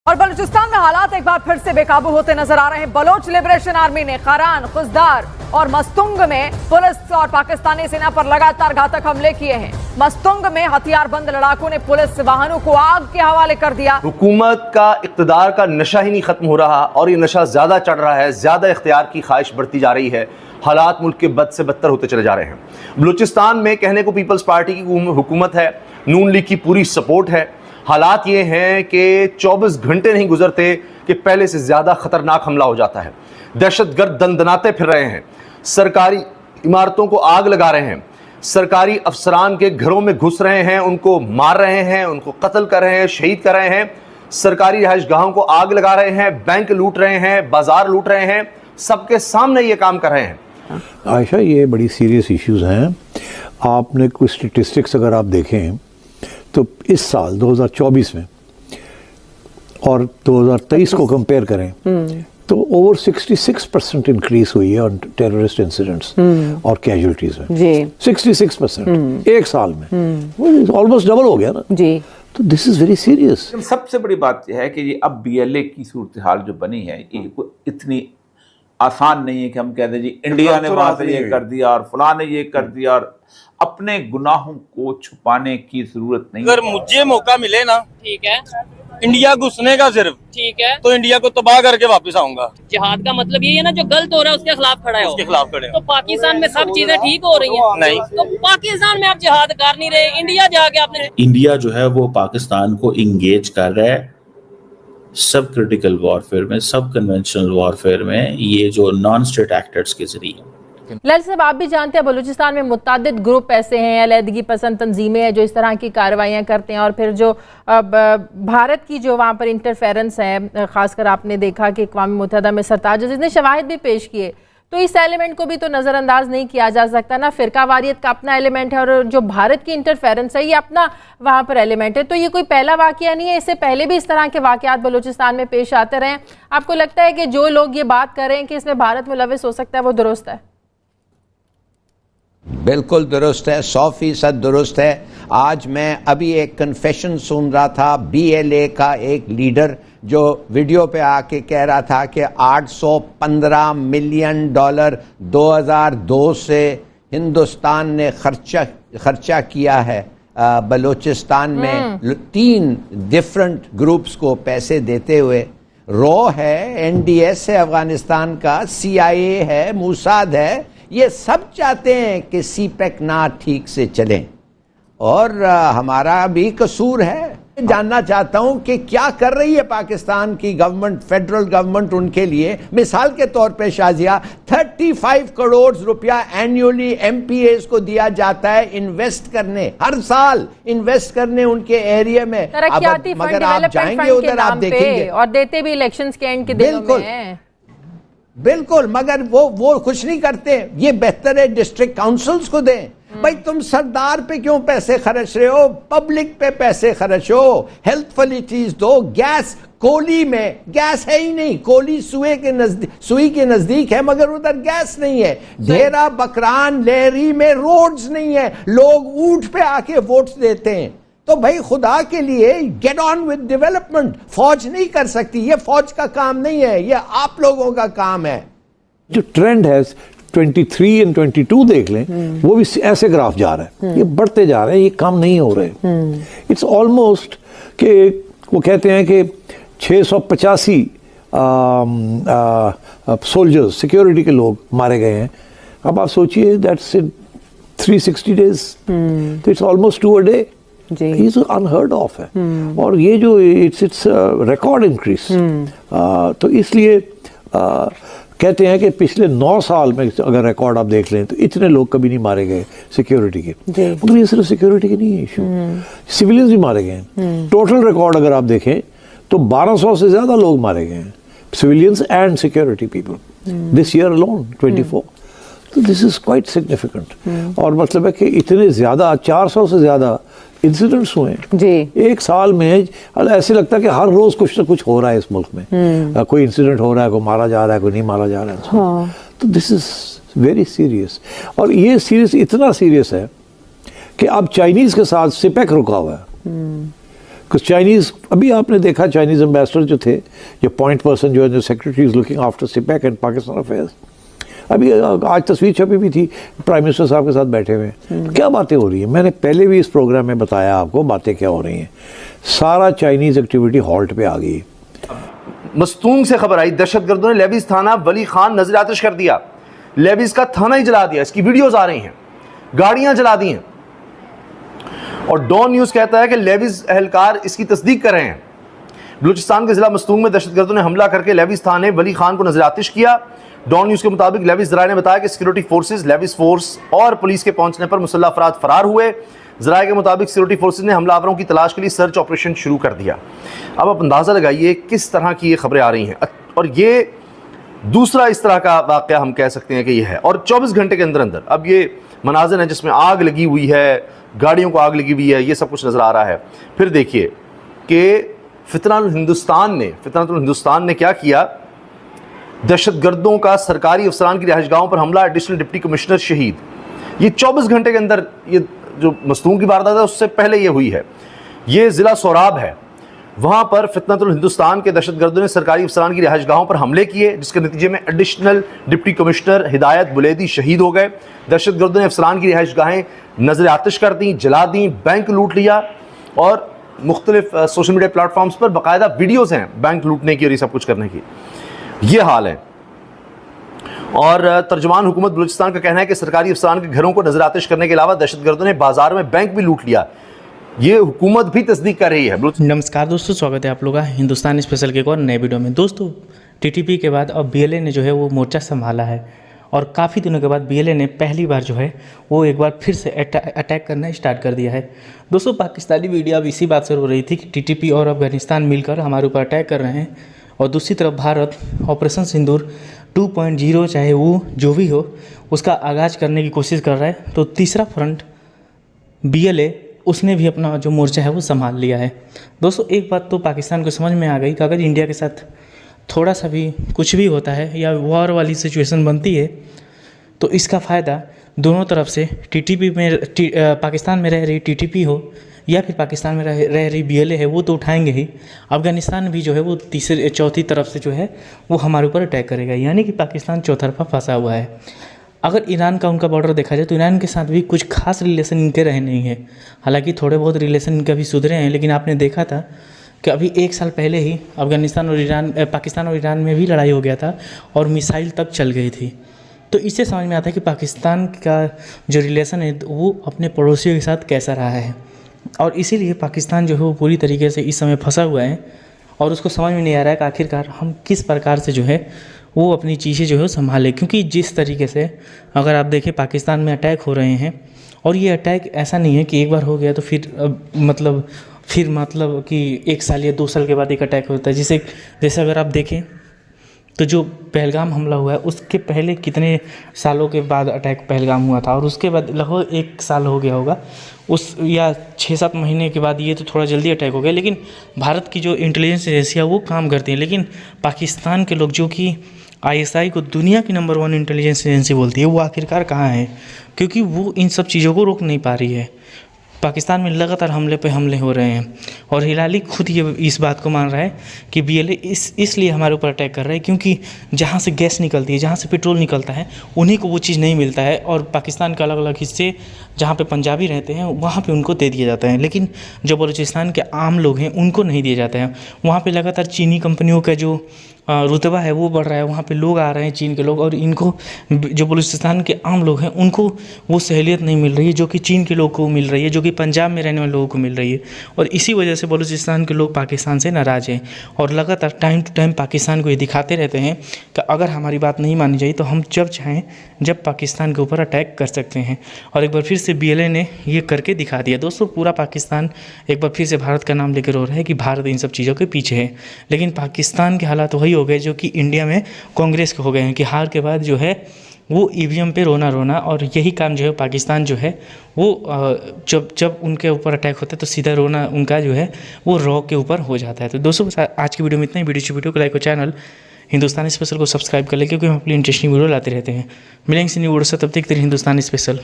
और बलूचिस्तान में हालात एक बार फिर से बेकाबू होते नजर आ रहे हैं। बलोच लिबरेशन आर्मी ने खारान, खुजदार और मस्तुंग में पुलिस और पाकिस्तानी सेना पर लगातार घातक हमले किए हैं। मस्तुंग में हथियारबंद लड़ाकों ने पुलिस वाहनों को आग के हवाले कर दिया। हुकूमत का इक़्तिदार का नशा ही नहीं खत्म हो रहा और ये नशा ज्यादा चढ़ रहा है, ज्यादा इख्तियार की ख्वाहिश बढ़ती जा रही है। हालात मुल्क के बद से बदतर होते चले जा रहे हैं। बलूचिस्तान में कहने को पीपल्स पार्टी की हुकूमत है, नून लीग की पूरी सपोर्ट है। हालात ये हैं कि 24 घंटे नहीं गुजरते कि पहले से ज़्यादा ख़तरनाक हमला हो जाता है। दहशतगर्द दंदनाते फिर रहे हैं, सरकारी इमारतों को आग लगा रहे हैं, सरकारी अफसरान के घरों में घुस रहे हैं, उनको मार रहे हैं, उनको कत्ल कर रहे हैं, शहीद कर रहे हैं, सरकारी रिहाइशगाहों को आग लगा रहे हैं, बैंक लूट रहे हैं, बाजार लूट रहे हैं, सबके सामने ये काम कर रहे हैं। आयशा, ये बड़ी सीरियस इश्यूज़ हैं। आपने कुछ स्टेटिस्टिक्स अगर आप देखें तो इस साल 2024 में और 2023 को कंपेयर करें तो ओवर 66% इंक्रीज हुई है ऑन टेररिस्ट इंसिडेंट्स और कैजुअलिटीज में जी। 66% एक साल में, ऑलमोस्ट डबल हो गया ना जी। तो दिस इज वेरी सीरियस। सबसे बड़ी बात यह है कि ये अब BLA की सूरत हाल जो बनी है ये इतनी आसान नहीं है कि हम कह दें जी इंडिया ने वहां से ये कर दिया और फलां ने ये कर दिया, और अपने गुनाहों को छुपाने की जरूरत नहीं। अगर मुझे मौका मिले ना, ठीक है, इंडिया घुसने का सिर्फ, ठीक है, तो इंडिया को तबाह करके वापस आऊंगा। जिहाद का मतलब ये है ना, जो गलत हो रहा है उसके खिलाफ खड़ा है, उसके खिलाफ खड़े। तो पाकिस्तान में सब चीजें ठीक हो रही हैं नहीं, तो पाकिस्तान में आप जिहाद कर नहीं रहे, इंडिया जाके आपने इंडिया जो है वो पाकिस्तान को इंगेज कर रहा है सब क्रिटिकल वॉरफेयर में, सब कन्वेंशनल वॉरफेयर में, ये जो नॉन स्टेट एक्टर्स के जरिए। ललित साहब, आप भी जानते हैं बलूचिस्तान में मुत्तादिद ग्रुप ऐसे हैं, अलहदगी पसंद तंजीमें हैं जो इस तरह की कार्रवाइयाँ करते हैं, और फिर जो भारत की जो वहाँ पर इंटरफेरेंस है, ख़ासकर आपने देखा कि अक़वाम मुत्तहिदा में सरताज अज़ीज़ ने शवाहिद भी पेश किए, तो इस एलिमेंट को भी तो नज़रअंदाज नहीं किया जा सकता ना। फ़िरका वारियत का अपना एलिमेंट है और जो भारत की इंटरफेरेंस है ये अपना वहाँ पर एलिमेंट है। तो ये कोई पहला वाक़या नहीं है, इससे पहले भी इस तरह के वाक़यात बलूचिस्तान में पेश आते रहे। आपको लगता है कि जो लोग ये बात कर रहे हैं कि इसमें भारत मुलविस हो सकता है, वो दुरुस्त है? बिल्कुल दुरुस्त है, 100% दुरुस्त है। आज मैं अभी एक कन्फेशन सुन रहा था BLA का एक लीडर जो वीडियो पे आके कह रहा था कि $815 मिलियन 2002 से हिंदुस्तान ने खर्चा किया है बलूचिस्तान में 3 डिफरेंट ग्रुप्स को पैसे देते हुए। रॉ है, NDS है अफगानिस्तान का, CIA है, मूसाद है, ये सब चाहते हैं कि CPEC ना ठीक से चलें और हमारा भी कसूर है। जानना चाहता हूं कि क्या कर रही है पाकिस्तान की गवर्नमेंट, फेडरल गवर्नमेंट उनके लिए। मिसाल के तौर पे शाजिया, 35 करोड़ रुपया एनुअली MPAs को दिया जाता है इन्वेस्ट करने, हर साल इन्वेस्ट करने उनके एरिया में। मगर आप जाएंगे उधर आप देखेंगे, और देते भी इलेक्शंस के एंड के दिनों में हैं। बिल्कुल, मगर वो कुछ नहीं करते। ये बेहतर है डिस्ट्रिक्ट काउंसिल्स को दें। भाई तुम सरदार पे क्यों पैसे खर्च रहे हो, पब्लिक पे पैसे खर्चो, हेल्थ फैसिलिटीज दो। गैस, कोली में गैस है ही नहीं, कोली सुई के नजदीक है मगर उधर गैस नहीं है। ढेरा बकरान लेहरी में रोड्स नहीं है, लोग ऊंट पे आके वोट्स देते हैं। तो भाई खुदा के लिए गेट ऑन विद डेवलपमेंट। फौज नहीं कर सकती, ये फौज का काम नहीं है, ये आप लोगों का काम है। जो ट्रेंड है 23 और 22 देख लें, वो भी ऐसे ग्राफ जा रहा है, ये बढ़ते जा रहे हैं, ये कम नहीं हो रहे। इट्स ऑलमोस्ट कि वो कहते हैं कि 685 सोल्जर्स, सिक्योरिटी के लोग मारे गए हैं। अब आप सोचिए दैट्स इन 360 डेज, तो इट्स ऑलमोस्ट 2 a day। ये तो अनहर्ड ऑफ है, और ये जो इट्स रिकॉर्ड इंक्रीज। तो इसलिए कहते हैं कि पिछले 9 साल में अगर रिकॉर्ड आप देख लें तो इतने लोग कभी नहीं मारे गए सिक्योरिटी के। मगर ये सिर्फ सिक्योरिटी के नहीं है इशू, सिविलियंस भी मारे गए हैं। टोटल रिकॉर्ड अगर आप देखें तो 1200 से ज्यादा लोग मारे गए हैं, civilians and security people, this year alone 24। तो दिस इज क्वाइट सिग्निफिकेंट। और मतलब है कि इतने ज्यादा 400 से ज्यादा इंसिडेंट्स हुए जी एक साल में। ऐसे लगता है कि हर रोज कुछ ना कुछ हो रहा है इस मुल्क में, कोई इंसिडेंट हो रहा है, कोई मारा जा रहा है, कोई नहीं मारा जा रहा है। हाँ। तो दिस इज वेरी सीरियस, और ये सीरियस इतना सीरियस है कि अब चाइनीज के साथ CPEC रुका हुआ है। कुछ चाइनीज़, अभी आपने देखा चाइनीज़ एम्बेसडर जो थे, जो पॉइंट पर्सन जो है, जो secretary is looking after CPEC and Pakistan affairs, अभी आज तस्वीर छपी भी थी प्राइम मिनिस्टर साहब के साथ बैठे हुए हैं। क्या बातें हो रही हैं? मैंने पहले भी इस प्रोग्राम में बताया आपको बातें क्या हो रही हैं। सारा चाइनीज़ एक्टिविटी हॉल्ट पे आ गई। मस्तूंग से खबर आई, दहशतगर्दों ने लेविस थाना वली खान नजर आतिश कर दिया, लेविस का थाना ही जला दिया। इसकी वीडियोस आ रही हैं, गाड़ियां जला दी हैं। और डॉन न्यूज कहता है कि लेविस एहलकार इसकी तस्दीक कर रहे हैं। बलूचिस्तान के जिला मस्तूंग में दहशतगर्दों ने हमला करके लेविस थाने वली खान को नजर आतिश किया। डॉन न्यूज के मुताबिक लेविस जराये ने बताया कि सिक्योरिटी फोर्सेज, लेविस फोर्स और पुलिस के पहुंचने पर मुसल्लह अफराद फरार हुए। जराये के मुताबिक सिक्योरिटी फोर्सेज ने हमलावरों की तलाश के लिए सर्च ऑपरेशन शुरू कर दिया। अब आप अंदाज़ा लगाइए किस तरह की ये खबरें आ रही हैं। और ये दूसरा इस तरह का वाक़या हम कह सकते हैं कि ये है। और 24 घंटे के अंदर अंदर अब ये मनाज़िर हैं जिसमें आग लगी हुई है, गाड़ियों को आग लगी हुई है, ये सब कुछ नज़र आ रहा है। फिर देखिए कि फितनातुल हिंदुस्तान ने क्या किया, दहशतगर्दों का सरकारी अफसरान की रिहाइशगाहों पर हमला, एडिशनल डिप्टी कमिश्नर शहीद। ये 24 घंटे के अंदर, ये जो मस्तूंग की वारदात है उससे पहले ये हुई है। ये ज़िला सोराब है, वहाँ पर फितनातुल हिंदुस्तान के दहशतगर्दों ने सरकारी अफसरान की रिहाइशगाहों पर हमले किए, जिसके नतीजे में एडिशनल डिप्टी कमिश्नर हिदायत बुलेदी शहीद हो गए। दहशतगर्दों ने अफसरान की रिहाइशगाहें नजर आतिश कर दी, जला दी, बैंक लूट लिया और मुख्तलिफ सोशल मीडिया प्लेटफॉर्म्स पर बाकायदा वीडियोज़ हैं बैंक लूटने की और ये सब कुछ करने की। ये हाल है। और तर्जुमान हुकूमत बलूचिस्तान का कहना है कि सरकारी अफसरान के घरों को नजर आतिश करने के अलावा दहशतगर्दों ने बाजार में बैंक भी लूट लिया। ये हुकूमत भी तस्दीक कर रही है। नमस्कार दोस्तों, स्वागत है आप लोगों का हिंदुस्तान स्पेशल के एक और नए वीडियो में। दोस्तों, टीटीपी के बाद अब बीएलए ने जो है वो मोर्चा संभाला है और काफ़ी दिनों के बाद बीएलए ने पहली बार जो है वो एक बार फिर से अटैक करना स्टार्ट कर दिया है। दोस्तों, पाकिस्तानी मीडिया अब इसी बात से हो रही थी कि टीटीपी और अफगानिस्तान मिलकर हमारे ऊपर अटैक कर रहे हैं और दूसरी तरफ भारत ऑपरेशन सिंदूर 2.0 चाहे वो जो भी हो उसका आगाज़ करने की कोशिश कर रहा है। तो तीसरा फ्रंट बीएलए उसने भी अपना जो मोर्चा है वो संभाल लिया है। दोस्तों, एक बात तो पाकिस्तान को समझ में आ गई कि अगर इंडिया के साथ थोड़ा सा भी कुछ भी होता है या वॉर वाली सिचुएशन बनती है तो इसका फ़ायदा दोनों तरफ से टीटीपी में पाकिस्तान में रह रही टीटीपी हो या फिर पाकिस्तान में रह रही बीएलए है वो तो उठाएंगे ही। अफगानिस्तान भी जो है वो चौथी तरफ से जो है वो हमारे ऊपर अटैक करेगा, यानी कि पाकिस्तान चौतरफा फंसा हुआ है। अगर ईरान का उनका बॉर्डर देखा जाए तो ईरान के साथ भी कुछ खास रिलेशन इनके रहे नहीं है। हालांकि थोड़े बहुत रिलेशन इनका भी सुधरे हैं, लेकिन आपने देखा था कि अभी 1 साल पहले ही पाकिस्तान और ईरान में भी लड़ाई हो गया था और मिसाइल तक चल गई थी। तो इससे समझ में आता है कि पाकिस्तान का जो रिलेशन है वो अपने पड़ोसियों के साथ कैसा रहा है और इसीलिए पाकिस्तान जो है वो पूरी तरीके से इस समय फंसा हुआ है और उसको समझ में नहीं आ रहा है कि आखिरकार हम किस प्रकार से जो है वो अपनी चीज़ें जो है संभालें। क्योंकि जिस तरीके से अगर आप देखें पाकिस्तान में अटैक हो रहे हैं और ये अटैक ऐसा नहीं है कि एक बार हो गया तो फिर मतलब कि 1 साल या 2 साल के बाद एक अटैक होता है। जैसे अगर आप देखें तो जो पहलगाम हमला हुआ है उसके पहले कितने सालों के बाद अटैक पहलगाम हुआ था और उसके बाद लगभग 1 साल हो गया होगा या 6-7 महीने के बाद ये तो थोड़ा जल्दी अटैक हो गया। लेकिन भारत की जो इंटेलिजेंस एजेंसियाँ वो काम करती हैं, लेकिन पाकिस्तान के लोग जो कि ISI को दुनिया की नंबर 1 इंटेलिजेंस एजेंसी बोलती है वो आखिरकार कहाँ है, क्योंकि वो इन सब चीज़ों को रोक नहीं पा रही है। पाकिस्तान में लगातार हमले पे हमले हो रहे हैं और हिलाली खुद ये इस बात को मान रहा है कि बीएलए इसलिए हमारे ऊपर अटैक कर रहा है क्योंकि जहाँ से गैस निकलती है, जहाँ से पेट्रोल निकलता है, उन्हीं को वो चीज़ नहीं मिलता है और पाकिस्तान के अलग अलग हिस्से जहाँ पे पंजाबी रहते हैं वहाँ पे उनको दे दिया जाता है, लेकिन जो बलूचिस्तान के आम लोग हैं उनको नहीं दिए जाते हैं। वहाँ पर लगातार चीनी कंपनियों का जो रुतबा है वो बढ़ रहा है, वहाँ पे लोग आ रहे हैं चीन के लोग और इनको जो बलूचिस्तान के आम लोग हैं उनको वो सहूलियत नहीं मिल रही है जो कि चीन के लोग को मिल रही है, जो कि पंजाब में रहने वाले लोगों को मिल रही है। और इसी वजह से बलूचिस्तान के लोग पाकिस्तान से नाराज़ हैं और लगातार टाइम टू टाइम पाकिस्तान को ये दिखाते रहते हैं कि अगर हमारी बात नहीं मानी जाए तो हम जब चाहें जब पाकिस्तान के ऊपर अटैक कर सकते हैं। और एक बार फिर से बीएलए ने ये करके दिखा दिया। दोस्तों, पूरा पाकिस्तान एक बार फिर से भारत का नाम लेकर रो रहा है कि भारत इन सब चीज़ों के पीछे है, लेकिन पाकिस्तान के हालात वही हो गए जो कि इंडिया में कांग्रेस के हो गए हैं कि हार के बाद जो है वो ईवीएम पे रोना और यही काम जो है पाकिस्तान जो है वो जब उनके ऊपर अटैक होता है तो सीधा रोना उनका जो है वो रॉ के ऊपर हो जाता है। तो दोस्तों, आज की वीडियो में इतना ही। वीडियो को लाइक और चैनल हिंदुस्तानी स्पेशल को सब्सक्राइब कर लें क्योंकि हम अपनी इंटरेस्टिंग वीडियो लाते रहते हैं। मिलेंगे न्यू वीडियो से, तब तक हिंदुस्तानी स्पेशल।